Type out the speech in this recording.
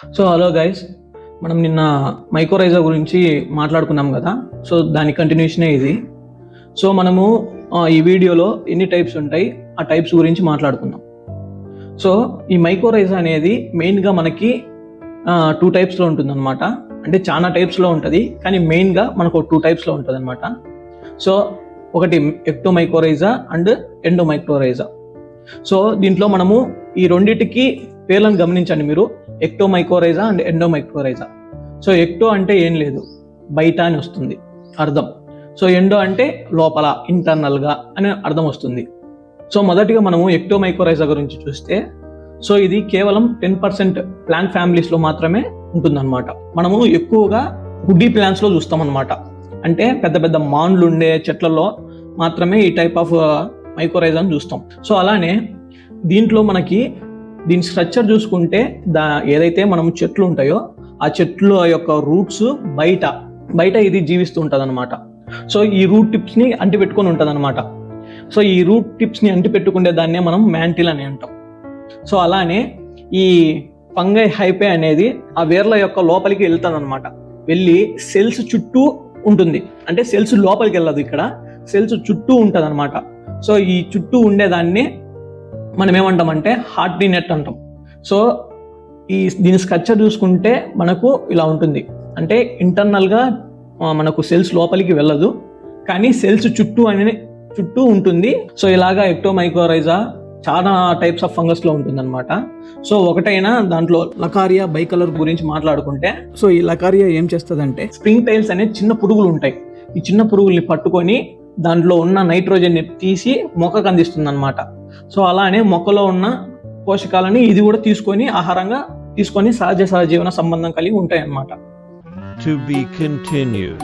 So hello guys, మనం నిన్న mycorrhiza గురించి మాట్లాడుకున్నాం కదా. సో దాని కంటిన్యూషనే ఇది. సో మనము ఈ వీడియోలో ఎన్ని టైప్స్ ఉంటాయి ఆ టైప్స్ గురించి మాట్లాడుకుందాం. సో ఈ మైకోరైజా అనేది మెయిన్గా మనకి 2 టైప్స్లో ఉంటుంది అనమాట. అంటే చాలా టైప్స్లో ఉంటుంది, కానీ మెయిన్గా మనకు 2 టైప్స్లో ఉంటుంది అనమాట. సో ఒకటి ఎక్టోమైకోరైజా అండ్ ఎండోమైకోరైజా. సో దీంట్లో మనము ఈ రెండిటికి పేర్లను గమనించండి మీరు, ఎక్టోమైకోరైజా అండ్ ఎండోమైకోరైజా. సో ఎక్టో అంటే ఏం లేదు, బయట అని వస్తుంది అర్థం. సో ఎండో అంటే లోపల, ఇంటర్నల్గా అని అర్థం వస్తుంది. సో మొదటిగా మనము ఎక్టోమైకోరైజా గురించి చూస్తే, సో ఇది కేవలం 10% ప్లాంట్ ఫ్యామిలీస్లో మాత్రమే ఉంటుందన్నమాట. మనము ఎక్కువగా వుడ్డీ ప్లాంట్స్లో చూస్తాం అనమాట. అంటే పెద్ద పెద్ద మాన్లు ఉండే చెట్లలో మాత్రమే ఈ టైప్ ఆఫ్ మైకోరైజాను చూస్తాం. సో అలానే దీంట్లో మనకి దీని స్ట్రక్చర్ చూసుకుంటే ఏదైతే మనం చెట్లు ఉంటాయో ఆ చెట్ల యొక్క రూట్స్ బయట ఇది జీవిస్తూ ఉంటుంది అనమాట. సో ఈ రూట్ టిప్స్ని అంటిపెట్టుకొని ఉంటుంది అనమాట. సో ఈ రూట్ టిప్స్ని అంటిపెట్టుకునే దాన్నే మనం మ్యాంటిల్ అని అంటాం. సో అలానే ఈ ఫంగై హైపే అనేది ఆ వేర్ల యొక్క లోపలికి వెళ్తుంది అనమాట. వెళ్ళి సెల్స్ చుట్టూ ఉంటుంది. అంటే సెల్స్ లోపలికి వెళ్ళదు, ఇక్కడ సెల్స్ చుట్టూ ఉంటుంది అనమాట. సో ఈ చుట్టూ ఉండేదాన్ని మనం ఏమంటామంటే హార్టీ నెట్ అంటాం. సో దీని స్ట్రక్చర్ చూసుకుంటే మనకు ఇలా ఉంటుంది. అంటే ఇంటర్నల్గా మనకు సెల్స్ లోపలికి వెళ్ళదు, కానీ సెల్స్ చుట్టూ ఉంటుంది. సో ఇలాగా ఎక్టోమైకోరైజా చాలా టైప్స్ ఆఫ్ ఫంగస్లో ఉంటుంది అనమాట. సో ఒకటైనా దాంట్లో లకారియా బైకలర్ గురించి మాట్లాడుకుంటే, సో ఈ లకారియా ఏం చేస్తుందంటే, స్ప్రింగ్ టైల్స్ అనే చిన్న పురుగులు ఉంటాయి. ఈ చిన్న పురుగుల్ని పట్టుకొని దాంట్లో ఉన్న నైట్రోజన్ని తీసి మొక్కకు అందిస్తుంది అనమాట. సో అలానే మొక్కలో ఉన్న పోషకాలని ఇది కూడా తీసుకొని ఆహారంగా తీసుకొని సహజీవన సంబంధం కలిగి ఉంటాయి అన్నమాట. To be continued.